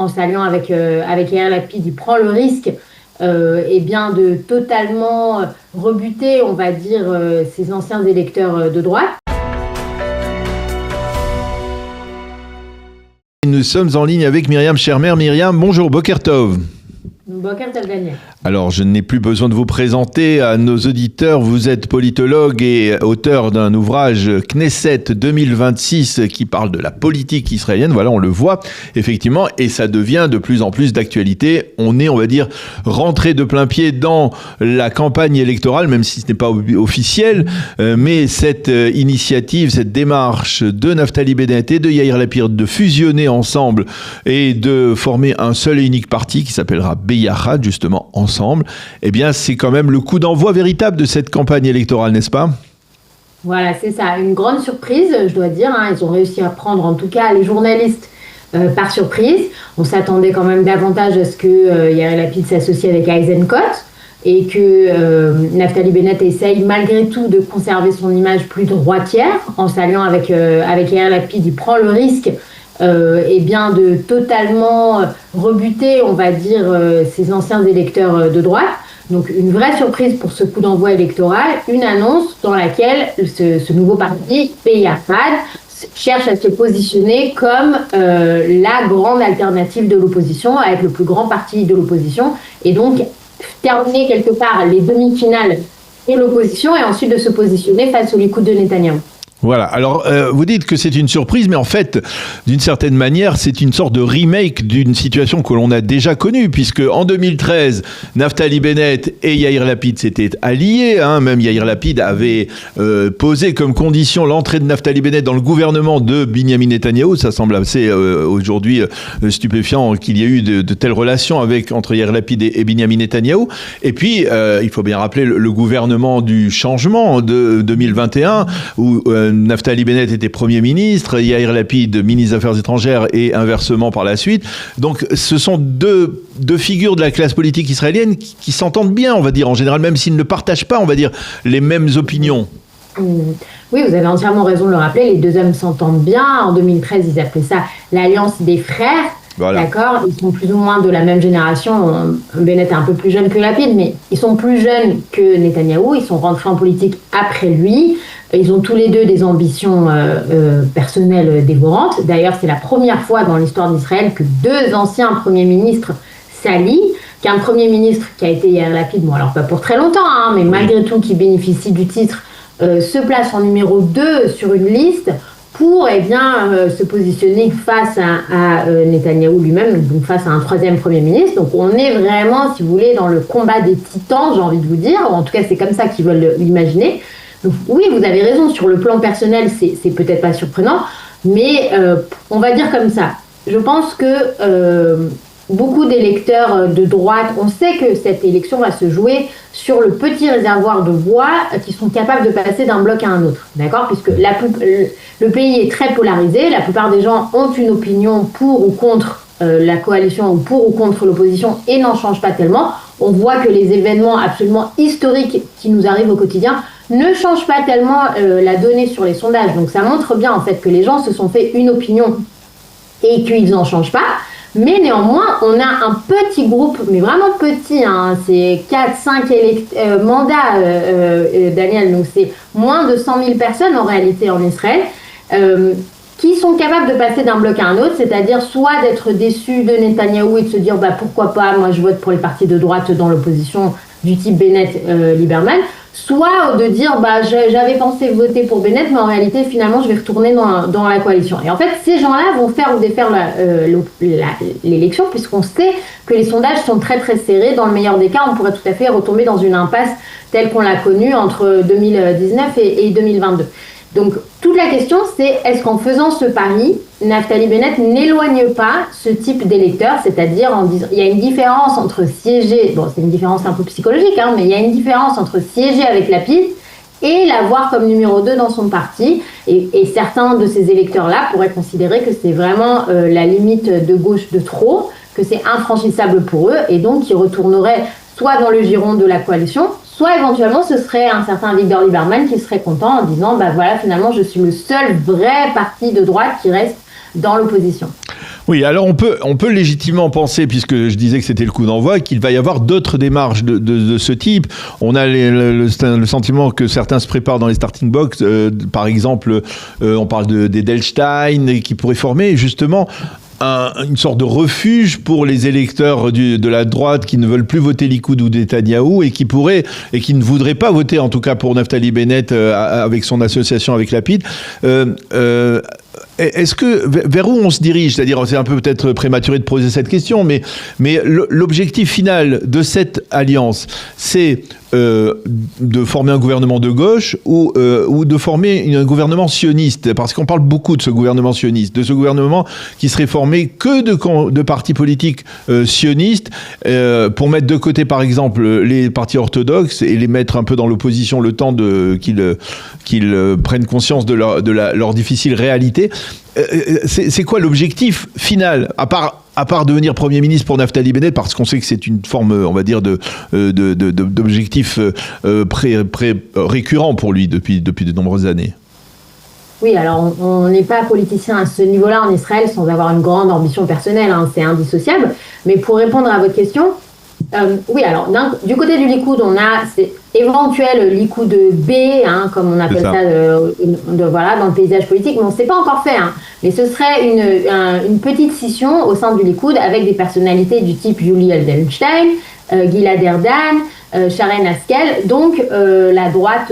en s'alliant avec Yair Lapid, il prend le risque de totalement rebuter, on va dire, ses anciens électeurs de droite. Nous sommes en ligne avec Myriam Shermer. Myriam, bonjour, Boker Tov. Boker Tov, Daniel. Alors, je n'ai plus besoin de vous présenter à nos auditeurs. Vous êtes politologue et auteur d'un ouvrage Knesset 2026 qui parle de la politique israélienne. Voilà, on le voit effectivement et ça devient de plus en plus d'actualité. On est, on va dire, rentré de plein pied dans la campagne électorale, même si ce n'est pas officiel. Mais cette initiative, cette démarche de Naftali Bennett et de Yair Lapid de fusionner ensemble et de former un seul et unique parti qui s'appellera Beyachad, justement, ensemble, eh bien, c'est quand même le coup d'envoi véritable de cette campagne électorale, n'est-ce pas ? Voilà, c'est ça. Une grande surprise, je dois dire. Ils ont réussi à prendre, en tout cas, les journalistes par surprise. On s'attendait quand même davantage à ce que Yair Lapid s'associe avec Eisenkot et que Naftali Bennett essaye malgré tout de conserver son image plus droitière en s'alliant avec Yair Lapid. Il prend le risque de totalement rebuter, on va dire, ses anciens électeurs de droite. Donc une vraie surprise pour ce coup d'envoi électoral, une annonce dans laquelle ce nouveau parti, Beyachad, cherche à se positionner comme la grande alternative de l'opposition, à être le plus grand parti de l'opposition, et donc terminer quelque part les demi-finales de l'opposition et ensuite de se positionner face au Likoud de Netanyahou. Voilà, alors vous dites que c'est une surprise, mais en fait, d'une certaine manière, c'est une sorte de remake d'une situation que l'on a déjà connue, puisque en 2013, Naftali Bennett et Yair Lapid s'étaient alliés, même Yair Lapid avait posé comme condition l'entrée de Naftali Bennett dans le gouvernement de Binyamin Netanyahou. Ça semble assez aujourd'hui stupéfiant qu'il y ait eu de telles relations entre Yair Lapid et Binyamin Netanyahou. Et puis, il faut bien rappeler le gouvernement du changement de 2021, où Naftali Bennett était Premier ministre, Yair Lapid ministre des Affaires étrangères et inversement par la suite. Donc ce sont deux figures de la classe politique israélienne qui s'entendent bien, on va dire, en général, même s'ils ne partagent pas, on va dire, les mêmes opinions. Oui, vous avez entièrement raison de le rappeler, les deux hommes s'entendent bien. En 2013, ils appelaient ça l'Alliance des frères. Voilà. D'accord, ils sont plus ou moins de la même génération. Bennett est un peu plus jeune que Lapid, mais ils sont plus jeunes que Netanyahou. Ils sont rentrés en politique après lui. Ils ont tous les deux des ambitions personnelles dévorantes. D'ailleurs, c'est la première fois dans l'histoire d'Israël que deux anciens premiers ministres s'allient, qu'un premier ministre qui a été Yair Lapid, bon alors pas pour très longtemps, mais malgré tout qui bénéficie du titre, se place en numéro 2 sur une liste pour se positionner face à Netanyahou lui-même, donc face à un troisième Premier ministre. Donc on est vraiment, si vous voulez, dans le combat des titans, j'ai envie de vous dire, en tout cas c'est comme ça qu'ils veulent l'imaginer. Donc oui, vous avez raison, sur le plan personnel, c'est peut-être pas surprenant, mais on va dire comme ça. Je pense que beaucoup d'électeurs de droite, on sait que cette élection va se jouer sur le petit réservoir de voix qui sont capables de passer d'un bloc à un autre, d'accord ? Puisque le pays est très polarisé, la plupart des gens ont une opinion pour ou contre la coalition ou pour ou contre l'opposition et n'en changent pas tellement. On voit que les événements absolument historiques qui nous arrivent au quotidien ne changent pas tellement la donnée sur les sondages. Donc ça montre bien en fait que les gens se sont fait une opinion et qu'ils n'en changent pas. Mais néanmoins, on a un petit groupe, mais vraiment petit, c'est 4-5 mandats, Daniel, donc c'est moins de 100 000 personnes en réalité en Israël, qui sont capables de passer d'un bloc à un autre, c'est-à-dire soit d'être déçus de Netanyahou et de se dire pourquoi pas, moi je vote pour les partis de droite dans l'opposition du type Bennett-Lieberman, soit de dire j'avais pensé voter pour Bennett, mais en réalité finalement je vais retourner dans la coalition. Et en fait ces gens-là vont faire ou défaire l'élection, puisqu'on sait que les sondages sont très très serrés. Dans le meilleur des cas, on pourrait tout à fait retomber dans une impasse telle qu'on l'a connue entre 2019 et 2022. Donc toute la question c'est, est-ce qu'en faisant ce pari, Naftali Bennett n'éloigne pas ce type d'électeurs, c'est-à-dire en disant, il y a une différence entre siéger, c'est une différence un peu psychologique, mais il y a une différence entre siéger avec Lapid et l'avoir comme numéro 2 dans son parti, et certains de ces électeurs-là pourraient considérer que c'est vraiment la limite de gauche de trop, que c'est infranchissable pour eux, et donc ils retourneraient soit dans le giron de la coalition, soit éventuellement ce serait un certain Avigdor Lieberman qui serait content en disant finalement je suis le seul vrai parti de droite qui reste dans l'opposition. Oui, alors on peut légitimement penser, puisque je disais que c'était le coup d'envoi, qu'il va y avoir d'autres démarches de ce type. On a le sentiment que certains se préparent dans les starting blocks. Par exemple, on parle d'Edelstein, qui pourrait former justement une sorte de refuge pour les électeurs de la droite qui ne veulent plus voter Likoud ou Netanyahou et qui ne voudraient pas voter, en tout cas pour Naftali Bennett avec son association avec Lapid. Est-ce que vers où on se dirige? C'est-à-dire, c'est un peu peut-être prématuré de poser cette question, mais l'objectif final de cette alliance, c'est de former un gouvernement de gauche ou de former un gouvernement sioniste, parce qu'on parle beaucoup de ce gouvernement sioniste, de ce gouvernement qui serait formé que de partis politiques sionistes, pour mettre de côté par exemple les partis orthodoxes et les mettre un peu dans l'opposition le temps qu'ils prennent conscience de leur difficile réalité. C'est quoi l'objectif final, à part devenir Premier ministre pour Naftali Bennett, parce qu'on sait que c'est une forme, on va dire, d'objectif récurrent pour lui depuis de nombreuses années? Oui, alors on n'est pas politicien à ce niveau-là en Israël sans avoir une grande ambition personnelle, hein, c'est indissociable. Mais pour répondre à votre question, oui, alors du côté du Likoud, on a ces éventuels Likoud B, hein, comme on appelle ça, voilà, dans le paysage politique, mais on ne s'est pas encore fait. Hein. Mais ce serait une petite scission au sein du Likoud avec des personnalités du type Yuli Edelstein, Gilad Erdan, Sharren Haskel, donc la droite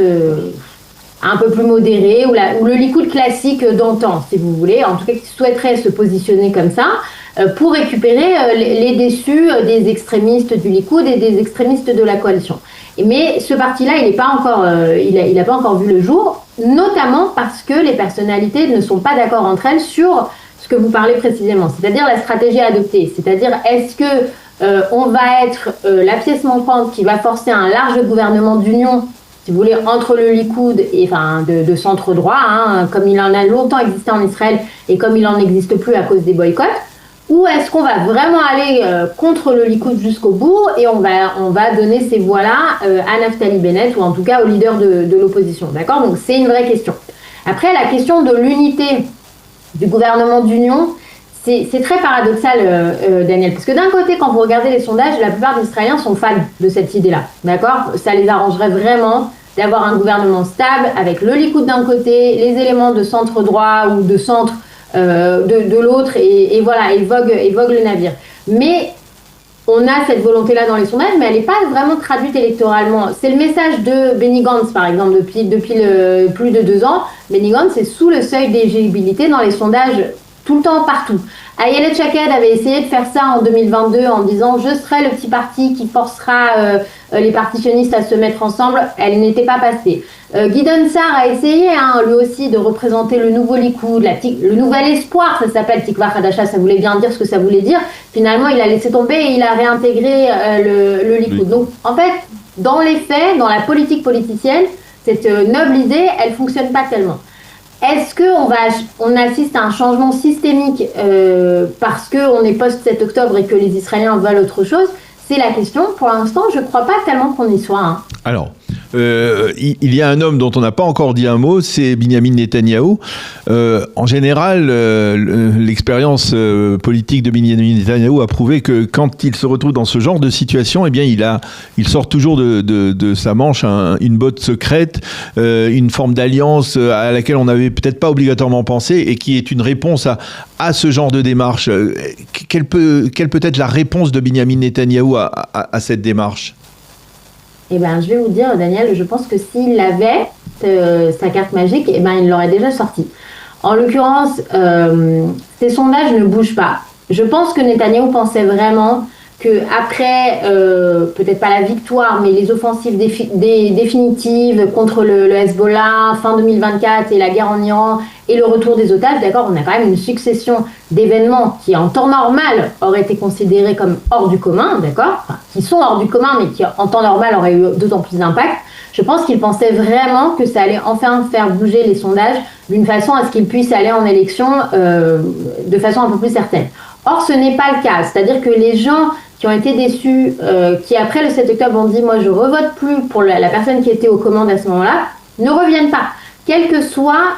un peu plus modérée, ou le Likoud classique d'antan, si vous voulez, en tout cas qui souhaiterait se positionner comme ça, pour récupérer les déçus des extrémistes du Likoud et des extrémistes de la coalition. Mais ce parti-là, il n'a pas encore vu le jour, notamment parce que les personnalités ne sont pas d'accord entre elles sur ce que vous parlez précisément, c'est-à-dire la stratégie à adopter. C'est-à-dire, est-ce que on va être la pièce manquante qui va forcer un large gouvernement d'union, si vous voulez, entre le Likoud et de centre droit, hein, comme il en a longtemps existé en Israël et comme il n'en existe plus à cause des boycotts, ou est-ce qu'on va vraiment aller contre le Likoud jusqu'au bout et on va donner ces voix-là à Naftali Bennett ou en tout cas au leader de l'opposition, d'accord? Donc c'est une vraie question. Après, la question de l'unité du gouvernement d'union, c'est très paradoxal, Daniel, parce que d'un côté, quand vous regardez les sondages, la plupart des Israéliens sont fans de cette idée-là, d'accord? Ça les arrangerait vraiment d'avoir un gouvernement stable avec le Likoud d'un côté, les éléments de centre droit ou de centre de l'autre, et voilà, et vogue le navire. Mais on a cette volonté-là dans les sondages, mais elle n'est pas vraiment traduite électoralement. C'est le message de Benny Gantz, par exemple, depuis plus de 2 ans. Benny Gantz est sous le seuil d'éligibilité dans les sondages tout le temps, partout. Ayelet Shaked avait essayé de faire ça en 2022 en disant « je serai le petit parti qui forcera les partis sionistes à se mettre ensemble ». Elle n'était pas passée. Gideon Sa'ar a essayé, hein, lui aussi, de représenter le nouveau Likoud, le nouvel espoir, ça s'appelle Tikva Hadasha, ça voulait bien dire ce que ça voulait dire. Finalement, il a laissé tomber et il a réintégré le Likoud. Oui. Donc, en fait, dans les faits, dans la politique politicienne, cette noble idée, elle ne fonctionne pas tellement. Est-ce qu'on assiste à un changement systémique parce qu'on est post-7 octobre et que les Israéliens veulent autre chose? C'est la question. Pour l'instant, je ne crois pas tellement qu'on y soit. Hein. Alors, il y a un homme dont on n'a pas encore dit un mot, c'est Binyamin Netanyahou. En général, l'expérience politique de Binyamin Netanyahou a prouvé que quand il se retrouve dans ce genre de situation, eh bien, il sort toujours de sa manche une botte secrète, une forme d'alliance à laquelle on n'avait peut-être pas obligatoirement pensé et qui est une réponse à ce genre de démarche. Quelle peut être la réponse de Binyamin Netanyahou à cette démarche? Eh ben, je vais vous dire, Daniel, je pense que s'il avait sa carte magique, eh ben, il l'aurait déjà sortie. En l'occurrence, ces sondages ne bougent pas. Je pense que Netanyahou pensait vraiment qu'après, peut-être pas la victoire, mais les offensives définitives contre le Hezbollah, fin 2024, et la guerre en Iran, et le retour des otages, d'accord, on a quand même une succession d'événements qui, en temps normal, auraient été considérés comme hors du commun, d'accord, enfin, qui sont hors du commun, mais qui, en temps normal, auraient eu d'autant plus d'impact. Je pense qu'il pensait vraiment que ça allait enfin faire bouger les sondages d'une façon à ce qu'ils puissent aller en élection de façon un peu plus certaine. Or, ce n'est pas le cas. C'est-à-dire que les gens qui ont été déçus, qui après le 7 octobre ont dit « moi, je ne revote plus pour la personne qui était aux commandes à ce moment-là », ne reviennent pas, quels que soient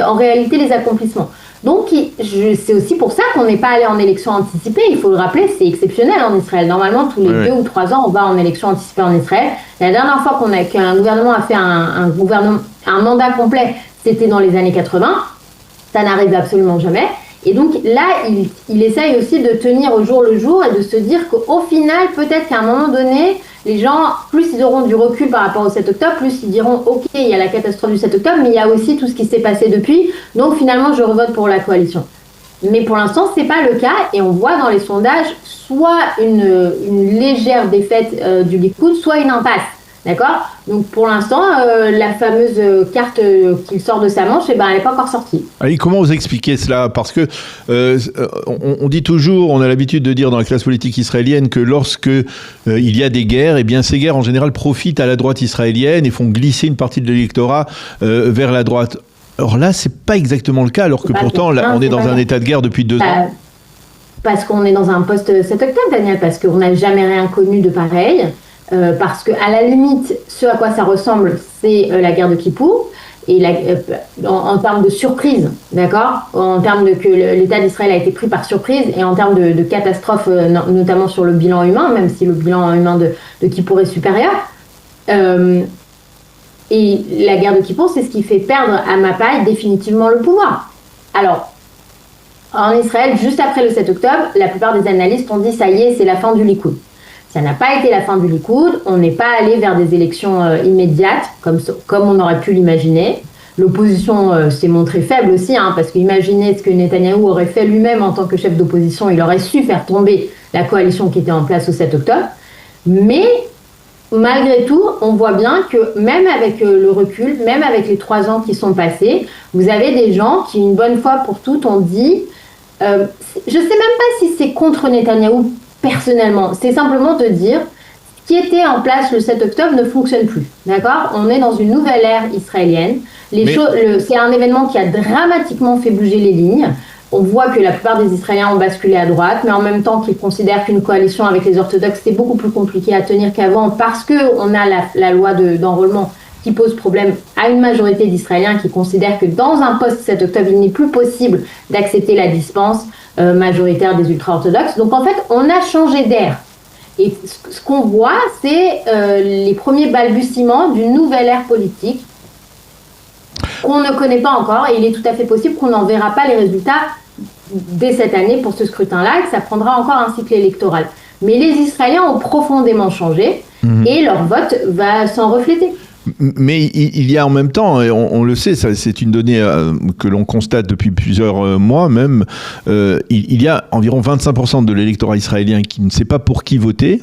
en réalité les accomplissements. Donc, c'est aussi pour ça qu'on n'est pas allé en élection anticipée. Il faut le rappeler, c'est exceptionnel en Israël. Normalement, tous les 2 ou 3 ans, on va en élection anticipée en Israël. La dernière fois qu'un gouvernement a fait un mandat complet, c'était dans les années 80. Ça n'arrive absolument jamais. Et donc là, il essaye aussi de tenir au jour le jour et de se dire qu'au final, peut-être qu'à un moment donné, les gens, plus ils auront du recul par rapport au 7 octobre, plus ils diront « Ok, il y a la catastrophe du 7 octobre, mais il y a aussi tout ce qui s'est passé depuis, donc finalement, je revote pour la coalition. » Mais pour l'instant, ce n'est pas le cas et on voit dans les sondages soit une légère défaite du Likoud, soit une impasse. D'accord ? Donc pour l'instant, la fameuse carte qu'il sort de sa manche, elle n'est pas encore sortie. Allez, comment vous expliquez cela ? Parce que on dit toujours, on a l'habitude de dire dans la classe politique israélienne que lorsque il y a des guerres, eh bien ces guerres en général profitent à la droite israélienne et font glisser une partie de l'électorat vers la droite. Or là, c'est pas exactement le cas, alors que pourtant, là, on est dans un état de guerre depuis 2 ans. Parce qu'on est dans un post-7 octobre, Daniel, parce qu'on n'a jamais rien connu de pareil. Parce que à la limite, ce à quoi ça ressemble, c'est la guerre de Kippour, et en termes de surprise, d'accord, en termes que l'État d'Israël a été pris par surprise, et en termes de catastrophe, notamment sur le bilan humain, même si le bilan humain de Kippour est supérieur. Et la guerre de Kippour, c'est ce qui fait perdre à Mapai définitivement le pouvoir. Alors, en Israël, juste après le 7 octobre, la plupart des analystes ont dit ça y est, c'est la fin du Likoud. Ça n'a pas été la fin du Likoud, on n'est pas allé vers des élections immédiates, comme on aurait pu l'imaginer. L'opposition s'est montrée faible aussi, parce qu'imaginez ce que Netanyahou aurait fait lui-même en tant que chef d'opposition, il aurait su faire tomber la coalition qui était en place au 7 octobre. Mais malgré tout, on voit bien que même avec le recul, même avec les 3 ans qui sont passés, vous avez des gens qui, une bonne fois pour toutes, ont dit je ne sais même pas si c'est contre Netanyahou personnellement, c'est simplement de dire ce qui était en place le 7 octobre ne fonctionne plus. D'accord ? On est dans une nouvelle ère israélienne. C'est un événement qui a dramatiquement fait bouger les lignes. On voit que la plupart des Israéliens ont basculé à droite, mais en même temps qu'ils considèrent qu'une coalition avec les orthodoxes, c'est beaucoup plus compliqué à tenir qu'avant parce qu'on a la loi d'enrôlement qui pose problème à une majorité d'Israéliens qui considèrent que dans un post-7 octobre, il n'est plus possible d'accepter la dispense majoritaire des ultra-orthodoxes. Donc en fait, on a changé d'air. Et ce qu'on voit, c'est les premiers balbutiements d'une nouvelle ère politique qu'on ne connaît pas encore. Et il est tout à fait possible qu'on n'en verra pas les résultats dès cette année pour ce scrutin-là, et que ça prendra encore un cycle électoral. Mais les Israéliens ont profondément changé et leur vote va s'en refléter. Mais il y a en même temps, et on le sait, ça, c'est une donnée que l'on constate depuis plusieurs mois même, il y a environ 25% de l'électorat israélien qui ne sait pas pour qui voter.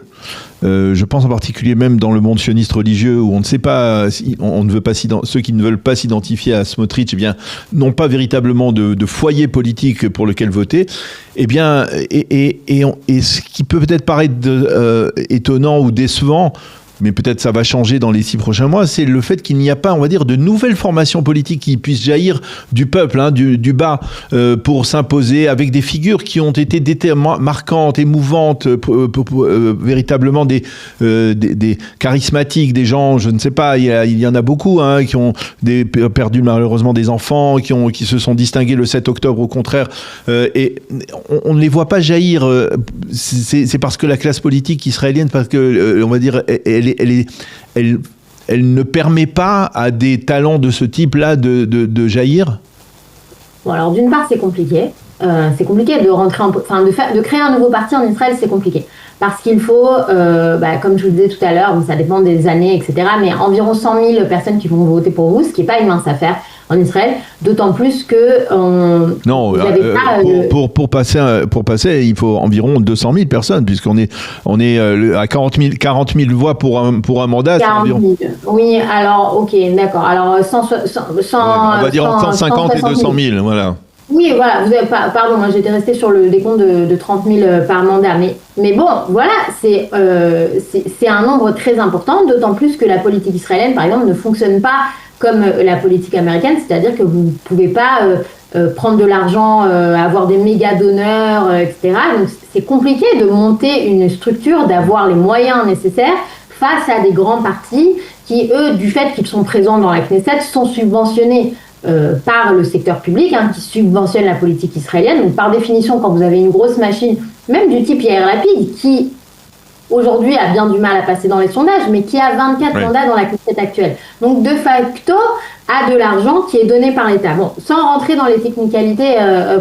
Je pense en particulier même dans le monde sioniste religieux où on ne sait pas, on ne veut pas ceux qui ne veulent pas s'identifier à Smotrich, eh bien, n'ont pas véritablement de foyer politique pour lequel voter. Eh bien, et ce qui peut peut-être paraître étonnant ou décevant, mais peut-être ça va changer dans les 6 prochains mois, c'est le fait qu'il n'y a pas, on va dire, de nouvelles formations politiques qui puissent jaillir du peuple, du bas, pour s'imposer avec des figures qui ont été marquantes, émouvantes, véritablement des charismatiques, des gens, je ne sais pas, il y en a beaucoup, qui ont perdu malheureusement des enfants, qui se sont distingués le 7 octobre au contraire, et on ne les voit pas jaillir. C'est parce que la classe politique israélienne, parce que, on va dire, elle ne permet pas à des talents de ce type-là de jaillir. Bon, alors d'une part, c'est compliqué. C'est compliqué de rentrer de créer un nouveau parti en Israël, c'est compliqué. Parce qu'il faut, comme je vous le disais tout à l'heure, ça dépend des années, etc. Mais environ 100 000 personnes qui vont voter pour vous, ce qui n'est pas une mince affaire en Israël, d'autant plus que pour passer, il faut environ 200 000 personnes, puisqu'on est à 40 000 voix pour un mandat. 40 000. Oui, alors, ok, d'accord. Alors, on va dire entre 150 et 200 000, voilà. Oui, voilà, pardon, moi j'étais restée sur le décompte de 30 000 par mandat, mais bon, voilà, c'est un nombre très important, d'autant plus que la politique israélienne, par exemple, ne fonctionne pas comme la politique américaine, c'est-à-dire que vous ne pouvez pas prendre de l'argent, avoir des méga donneurs, etc. Donc c'est compliqué de monter une structure, d'avoir les moyens nécessaires face à des grands partis qui, eux, du fait qu'ils sont présents dans la Knesset, sont subventionnés par le secteur public, qui subventionne la politique israélienne. Donc par définition, quand vous avez une grosse machine, même du type Yair Lapid, qui aujourd'hui a bien du mal à passer dans les sondages, mais qui a 24 mandats dans la conquête actuelle. Donc de facto, a de l'argent qui est donné par l'État. Bon, sans rentrer dans les technicalités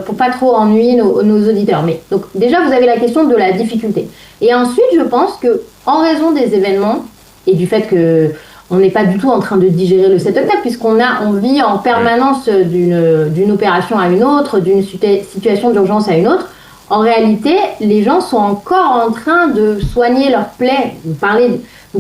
pour pas trop ennuyer nos auditeurs. Mais donc déjà, vous avez la question de la difficulté. Et ensuite, je pense que en raison des événements et du fait que on n'est pas du tout en train de digérer le 7 octobre, on vit en permanence d'une opération à une autre, d'une situation d'urgence à une autre. En réalité, les gens sont encore en train de soigner leurs plaies. Vous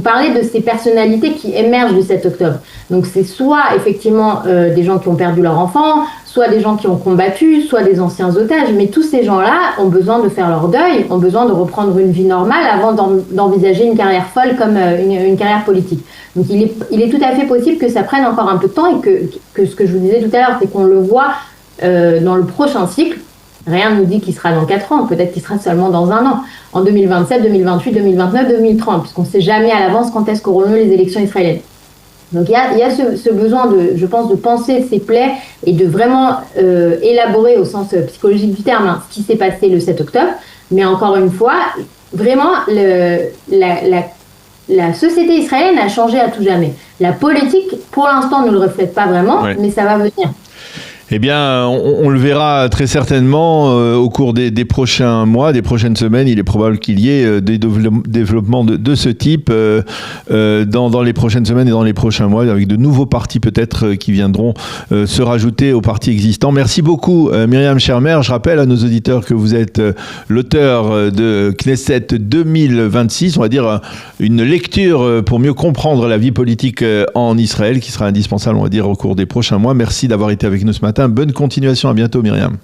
parlez de ces personnalités qui émergent du 7 octobre. Donc c'est soit effectivement des gens qui ont perdu leur enfant, soit des gens qui ont combattu, soit des anciens otages. Mais tous ces gens-là ont besoin de faire leur deuil, ont besoin de reprendre une vie normale avant d'envisager une carrière folle comme une carrière politique. Donc il est tout à fait possible que ça prenne encore un peu de temps et que ce que je vous disais tout à l'heure, c'est qu'on le voit dans le prochain cycle. Rien ne nous dit qu'il sera dans 4 ans, peut-être qu'il sera seulement dans 1 an, en 2027, 2028, 2029, 2030, puisqu'on ne sait jamais à l'avance quand est-ce qu'auront lieu les élections israéliennes. Donc il y a ce besoin, je pense, de penser ces plaies et de vraiment élaborer au sens psychologique du terme ce qui s'est passé le 7 octobre. Mais encore une fois, vraiment, la société israélienne a changé à tout jamais. La politique, pour l'instant, ne le reflète pas vraiment, mais ça va venir. Eh bien, on le verra très certainement au cours des prochains mois, des prochaines semaines. Il est probable qu'il y ait des développements de ce type dans les prochaines semaines et dans les prochains mois, avec de nouveaux partis peut-être qui viendront se rajouter aux partis existants. Merci beaucoup, Myriam Shermer. Je rappelle à nos auditeurs que vous êtes l'auteur de Knesset 2026, on va dire une lecture pour mieux comprendre la vie politique en Israël, qui sera indispensable, on va dire, au cours des prochains mois. Merci d'avoir été avec nous ce matin. Bonne continuation, à bientôt Myriam.